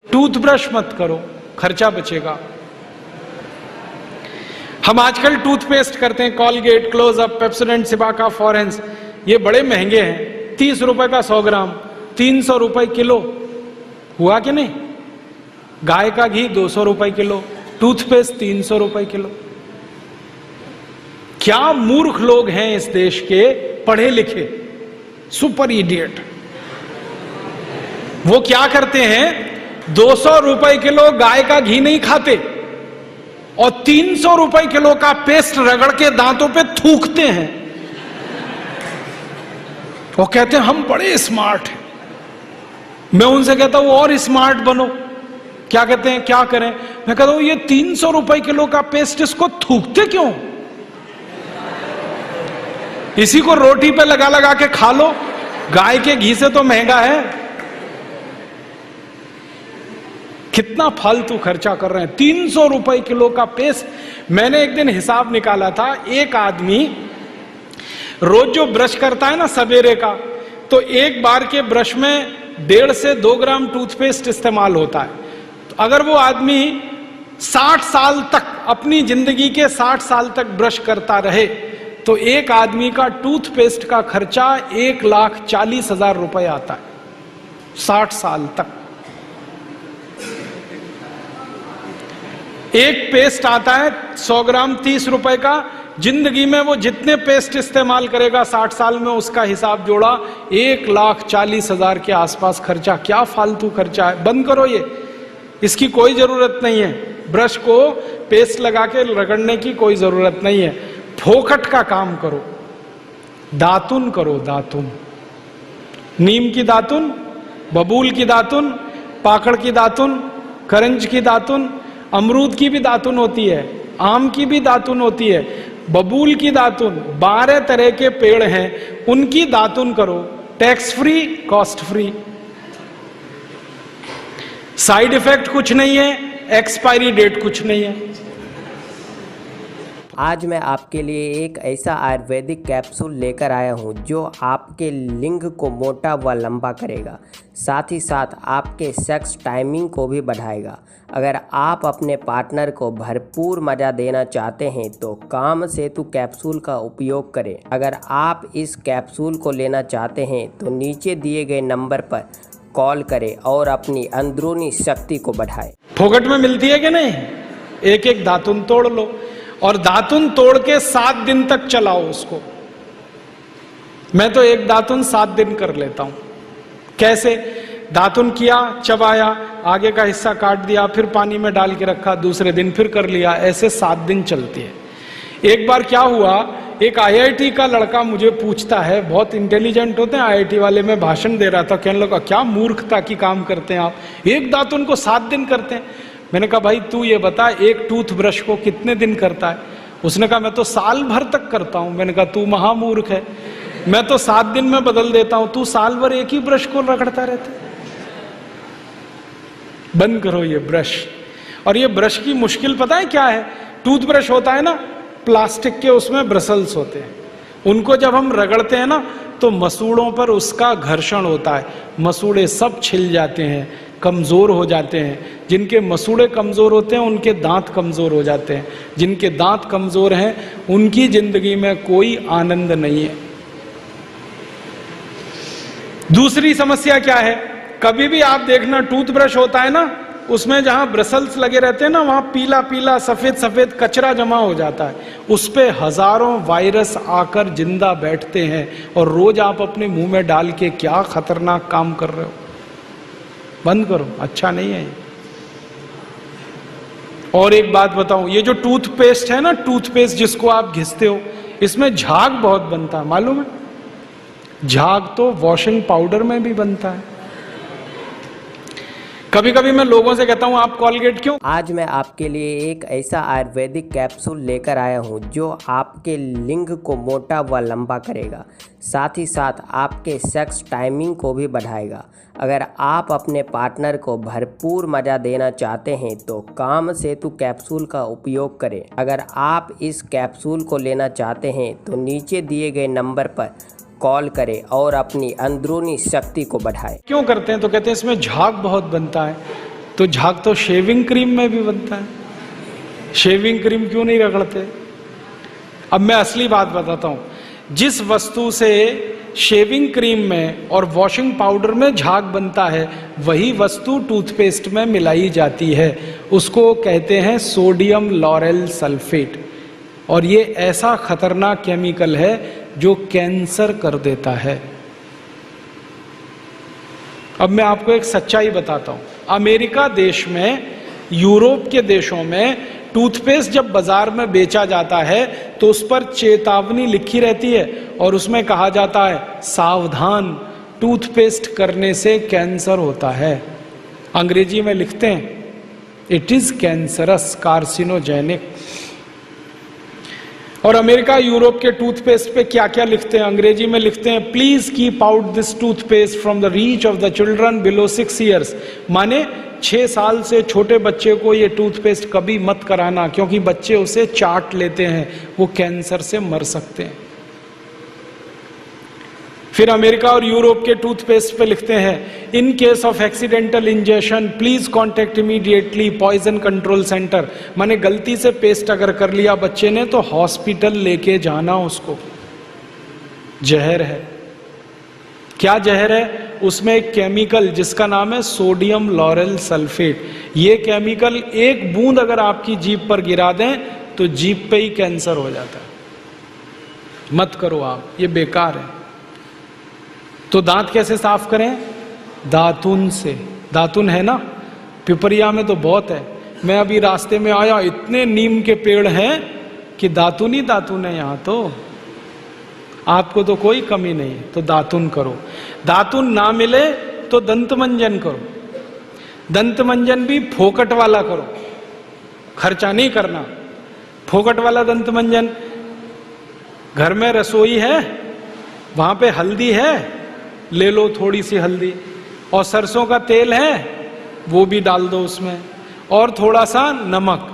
Toothbrush मत करो, खर्चा बचेगा। हम आजकल टूथपेस्ट करते हैं, कॉलगेट, क्लोजअप, पेप्सोडेंट, सिबाका, फॉरेंस, ये बड़े महंगे हैं। 30 रुपए का 100 ग्राम, 300 रुपए किलो। हुआ कि नहीं? गाय का घी 200 रुपए किलो, टूथपेस्ट 300 रुपए किलो। क्या मूर्ख लोग हैं इस देश के, पढ़े लिखे सुपर इडियट। वो क्या करते हैं, 200 रुपए किलो गाय का घी नहीं खाते और 300 रुपए किलो का पेस्ट रगड़ के दांतों पे थूकते हैं। वो कहते हैं हम बड़े स्मार्ट हैं। मैं उनसे कहता हूं और स्मार्ट बनो। क्या कहते हैं, क्या करें? मैं कहता हूं ये 300 रुपए किलो का पेस्ट, इसको थूकते क्यों? इसी को रोटी पे लगा लगा के खा लो, गाय के घी से तो महंगा है। कितना फालतू खर्चा कर रहे हैं। 300 रुपए किलो का पेस्ट। मैंने एक दिन हिसाब निकाला था, एक आदमी रोज जो ब्रश करता है ना सवेरे का, तो एक बार के ब्रश में 1.5 से 2 ग्राम टूथपेस्ट इस्तेमाल होता है। तो अगर वो आदमी 60 साल तक, अपनी जिंदगी के 60 साल तक ब्रश करता रहे, तो एक आदमी का टूथपेस्ट का खर्चा 1,40,000 रुपए आता है 60 साल तक। एक पेस्ट आता है 100 ग्राम 30 रुपए का। जिंदगी में वो जितने पेस्ट इस्तेमाल करेगा 60 साल में, उसका हिसाब जोड़ा 1,40,000 के आसपास खर्चा। क्या फालतू खर्चा है, बंद करो ये, इसकी कोई जरूरत नहीं है। ब्रश को पेस्ट लगा के रगड़ने की कोई जरूरत नहीं है। फोकट का काम करो, दातुन करो, दातुन। नीम की दातुन, बबूल की दातुन, पाकड़ की दातुन, करंज की दातुन, अमरूद की भी दातुन होती है, आम की भी दातुन होती है, बबूल की दातुन। 12 तरह के पेड़ हैं, उनकी दातुन करो। Tax free, cost free, side effect कुछ नहीं है, एक्सपायरी डेट कुछ नहीं है। आज मैं आपके लिए एक ऐसा आयुर्वेदिक कैप्सूल लेकर आया हूं जो आपके लिंग को मोटा व लंबा करेगा, साथ ही साथ आपके सेक्स टाइमिंग को भी बढ़ाएगा। अगर आप अपने पार्टनर को भरपूर मज़ा देना चाहते हैं तो काम सेतु कैप्सूल का उपयोग करें। अगर आप इस कैप्सूल को लेना चाहते हैं तो नीचे दिए गए नंबर पर कॉल करें और अपनी अंदरूनी शक्ति को बढ़ाएं। फोकट में मिलती है कि नहीं? एक एक दातुन तोड़ लो और दातुन तोड़ के 7 दिन तक चलाओ उसको। मैं तो एक दातुन 7 दिन कर लेता हूं। कैसे? दातुन किया, चबाया, आगे का हिस्सा काट दिया, फिर पानी में डाल के रखा, दूसरे दिन फिर कर लिया, ऐसे 7 दिन चलती है। एक बार क्या हुआ, एक आईआईटी का लड़का मुझे पूछता है, बहुत इंटेलिजेंट होते हैं आईआईटी वाले, मैं भाषण दे रहा था, कहने लगा क्या मूर्खता की काम करते हैं आप, एक दातुन को 7 दिन करते हैं। मैंने कहा भाई तू ये बता, एक टूथब्रश को कितने दिन करता है? उसने कहा मैं तो साल भर तक करता हूं। मैंने कहा तू महामूर्ख है, मैं तो 7 दिन में बदल देता हूं, तू साल भर एक ही ब्रश को रगड़ता रहता है। बंद करो ये ब्रश। और ये ब्रश की मुश्किल पता है क्या है? टूथब्रश होता है ना प्लास्टिक के, उसमें ब्रसल्स होते हैं, उनको जब हम रगड़ते हैं ना तो मसूड़ों पर उसका घर्षण होता है, मसूड़े सब छिल जाते हैं, कमजोर हो जाते हैं। जिनके मसूड़े कमजोर होते हैं उनके दांत कमजोर हो जाते हैं, जिनके दांत कमजोर हैं उनकी जिंदगी में कोई आनंद नहीं है। दूसरी समस्या क्या है? कभी भी आप देखना टूथब्रश होता है ना, उसमें जहां ब्रसल्स लगे रहते हैं ना, वहां पीला पीला सफेद सफेद कचरा जमा हो जाता है, उस पे हजारों वायरस आकर जिंदा बैठते हैं और रोज आप अपने मुंह में डाल के क्या खतरनाक काम कर रहे हो। बंद करो, अच्छा नहीं है ये। और एक बात बताऊं, ये जो टूथपेस्ट है ना, टूथपेस्ट जिसको आप घिसते हो, इसमें झाग बहुत बनता है, मालूम है? झाग तो वॉशिंग पाउडर में भी बनता है। कभी कभी मैं लोगों से कहता हूं आप कॉलगेट क्यों? आज मैं आपके लिए एक ऐसा आयुर्वेदिक कैप्सूल लेकर आया हूं जो आपके लिंग को मोटा व लंबा करेगा, साथ ही साथ आपके सेक्स टाइमिंग को भी बढ़ाएगा। अगर आप अपने पार्टनर को भरपूर मज़ा देना चाहते हैं तो काम सेतु कैप्सूल का उपयोग करें। अगर आप इस कैप्सूल को लेना चाहते हैं तो नीचे दिए गए नंबर पर कॉल करें और अपनी अंदरूनी शक्ति को बढ़ाएं। क्यों करते हैं? तो कहते हैं इसमें झाग बहुत बनता है। तो झाग तो शेविंग क्रीम में भी बनता है, शेविंग क्रीम क्यों नहीं रगड़ते? अब मैं असली बात बताता हूं, जिस वस्तु से शेविंग क्रीम में और वॉशिंग पाउडर में झाग बनता है वही वस्तु टूथपेस्ट में मिलाई जाती है, उसको कहते हैं सोडियम लॉरेल सल्फेट। और ये ऐसा खतरनाक केमिकल है जो कैंसर कर देता है। अब मैं आपको एक सच्चाई बताता हूं, अमेरिका देश में, यूरोप के देशों में टूथपेस्ट जब बाजार में बेचा जाता है तो उस पर चेतावनी लिखी रहती है और उसमें कहा जाता है सावधान, टूथपेस्ट करने से कैंसर होता है। अंग्रेजी में लिखते हैं इट इज कैंसरस, कार्सिनोजेनिक। और अमेरिका यूरोप के टूथपेस्ट पे क्या क्या लिखते हैं? अंग्रेजी में लिखते हैं please keep out this toothpaste from the reach of the children below 6 years. माने 6 साल से छोटे बच्चे को ये टूथपेस्ट कभी मत कराना, क्योंकि बच्चे उसे चाट लेते हैं, वो कैंसर से मर सकते हैं। फिर अमेरिका और यूरोप के टूथपेस्ट पे लिखते हैं in case of accidental injection please contact immediately poison control centre. माने गलती से पेस्ट अगर कर लिया बच्चे ने तो हॉस्पिटल लेके जाना उसको। जहर है। क्या जहर है? उसमें एक केमिकल जिसका नाम है सोडियम लॉरेल सल्फेट। ये केमिकल एक बूंद अगर आपकी जीभ पर गिरा दें तो जीभ पे ही कैंसर हो जाता है। मत करो आप, ये बेकार है। तो दांत कैसे साफ करें? दातुन से। दातुन है ना, पिपरिया में तो बहुत है। मैं अभी रास्ते में आया, इतने नीम के पेड़ हैं कि दातुन ही दातुन है यहां तो। आपको तो कोई कमी नहीं है, तो दातुन करो। दातुन ना मिले तो दंत मंजन करो। दंत मंजन भी फोकट वाला करो, खर्चा नहीं करना। फोकट वाला दंत मंजन, घर में रसोई है, वहां पे हल्दी है, ले लो थोड़ी सी हल्दी, और सरसों का तेल है वो भी डाल दो उसमें, और थोड़ा सा नमक,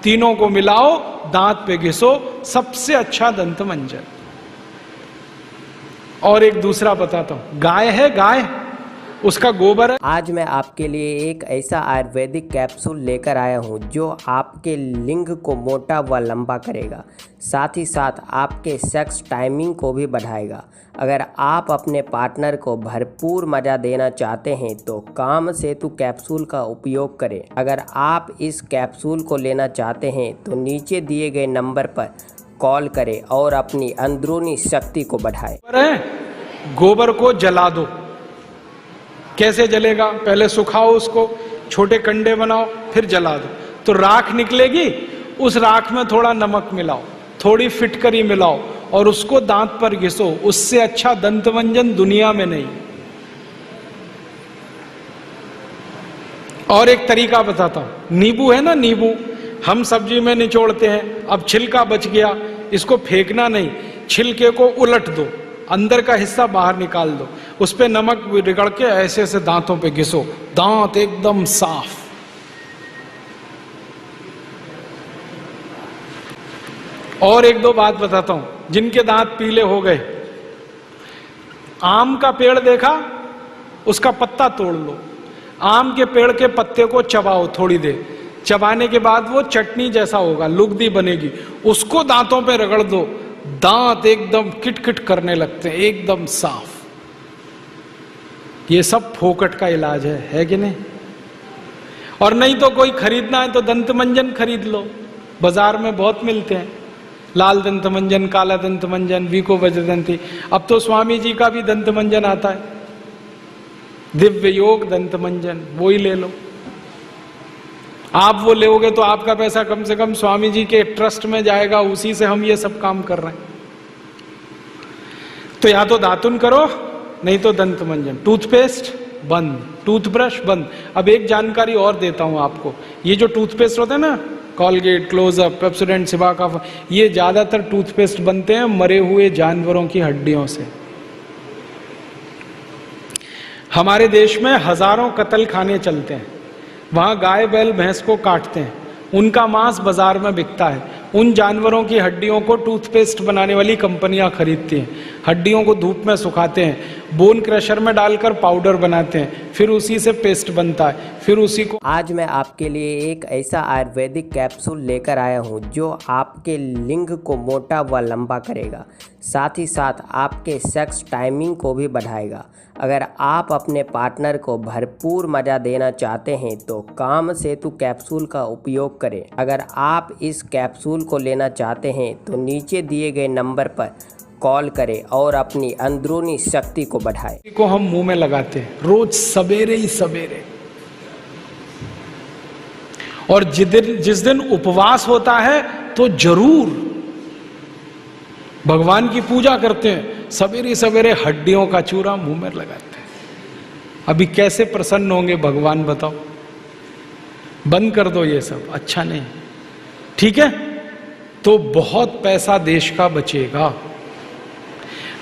तीनों को मिलाओ, दांत पे घिसो, सबसे अच्छा दंत मंजन। और एक दूसरा बताता हूं, गाय है, गाय, उसका गोबर है। आज मैं आपके लिए एक ऐसा आयुर्वेदिक कैप्सूल लेकर आया हूं जो आपके लिंग को मोटा व लंबा करेगा, साथ ही साथ आपके सेक्स टाइमिंग को भी बढ़ाएगा। अगर आप अपने पार्टनर को भरपूर मज़ा देना चाहते हैं तो काम सेतु कैप्सूल का उपयोग करें। अगर आप इस कैप्सूल को लेना चाहते हैं तो नीचे दिए गए नंबर पर कॉल करें और अपनी अंदरूनी शक्ति को बढ़ाएं। गोबर को जला दो। कैसे जलेगा? पहले सुखाओ उसको, छोटे कंडे बनाओ, फिर जला दो, तो राख निकलेगी। उस राख में थोड़ा नमक मिलाओ, थोड़ी फिटकरी मिलाओ और उसको दांत पर घिसो। उससे अच्छा दंतमंजन दुनिया में नहीं। और एक तरीका बताता हूं, नींबू है ना, नींबू हम सब्जी में निचोड़ते हैं। अब छिलका बच गया, इसको फेंकना नहीं, छिलके को उलट दो, अंदर का हिस्सा बाहर निकाल दो, उस पे नमक रगड़ के ऐसे ऐसे दांतों पे घिसो, दांत एकदम साफ। और एक दो बात बताता हूं, जिनके दांत पीले हो गए, आम का पेड़ देखा, उसका पत्ता तोड़ लो, आम के पेड़ के पत्ते को चबाओ थोड़ी देर, चबाने के बाद वो चटनी जैसा होगा, लुगदी बनेगी, उसको दांतों पे रगड़ दो, दांत एकदम किटकिट करने लगते हैं, एकदम साफ। ये सब फोकट का इलाज है कि नहीं? और नहीं तो कोई खरीदना है तो दंत मंजन खरीद लो, बाजार में बहुत मिलते हैं, लाल दंत मंजन, काला दंत मंजन, वीको वज्रदंती। अब तो स्वामी जी का भी दंत मंजन आता है, दिव्य योग दंत मंजन, वो ही ले लो। आप वो लोगे तो आपका पैसा कम से कम स्वामी जी के ट्रस्ट में जाएगा, उसी से हम ये सब काम कर रहे हैं। तो या तो दातुन करो, नहीं तो दंत मंजन। टूथपेस्ट बंद, टूथब्रश बंद। अब एक जानकारी और देता हूं आपको, ये जो टूथपेस्ट होता है ना, कॉलगेट, क्लोजअप, पेप्सोडेंट, सिबाका, ये ज्यादातर टूथपेस्ट बनते हैं मरे हुए जानवरों की हड्डियों से। हमारे देश में हजारों कत्ल खाने चलते हैं, वहां गाय बैल भैंस को काटते हैं, उनका मांस बाजार में बिकता है। उन जानवरों की हड्डियों को टूथपेस्ट बनाने वाली कंपनियां खरीदती हैं, हड्डियों को धूप में सुखाते हैं, बोन क्रशर में डालकर पाउडर बनाते हैं, फिर उसी से पेस्ट बनता है, फिर उसी को। आज मैं आपके लिए एक ऐसा आयुर्वेदिक कैप्सूल लेकर आया हूँ जो आपके लिंग को मोटा व लंबा करेगा, साथ ही साथ आपके सेक्स टाइमिंग को भी बढ़ाएगा। अगर आप अपने पार्टनर को भरपूर मज़ा देना चाहते हैं तो काम सेतु कैप्सूल का उपयोग करें। अगर आप इस कैप्सूल को लेना चाहते हैं तो नीचे दिए गए नंबर पर कॉल करें और अपनी अंदरूनी शक्ति को बढ़ाएं। को हम मुंह में लगाते हैं रोज सवेरे ही सवेरे, और जिस दिन उपवास होता है तो जरूर भगवान की पूजा करते हैं, सवेरे सवेरे हड्डियों का चूरा मुंह में लगाते हैं। अभी कैसे प्रसन्न होंगे भगवान बताओ। बंद कर दो ये सब, अच्छा नहीं, ठीक है। तो बहुत पैसा देश का बचेगा।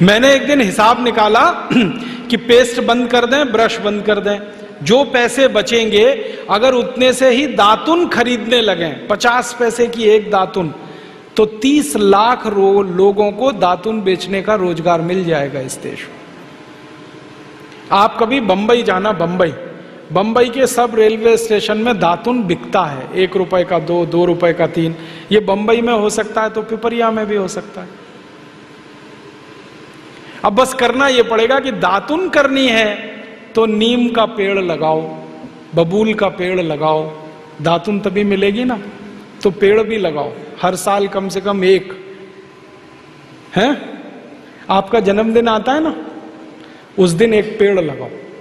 मैंने एक दिन हिसाब निकाला कि पेस्ट बंद कर दें, ब्रश बंद कर दें, जो पैसे बचेंगे अगर उतने से ही दातुन खरीदने लगें, 50 पैसे की एक दातुन, तो 30 लाख लोगों को दातुन बेचने का रोजगार मिल जाएगा इस देश में। आप कभी बंबई जाना, बंबई के सब रेलवे स्टेशन में दातुन बिकता है, 1 रुपए का 2, 2 रुपए का 3। ये बंबई में हो सकता है तो पिपरिया में भी हो सकता है। अब बस करना ये पड़ेगा कि दातुन करनी है तो नीम का पेड़ लगाओ, बबूल का पेड़ लगाओ, दातुन तभी मिलेगी ना। तो पेड़ भी लगाओ, हर साल कम से कम एक है। आपका जन्मदिन आता है ना, उस दिन एक पेड़ लगाओ।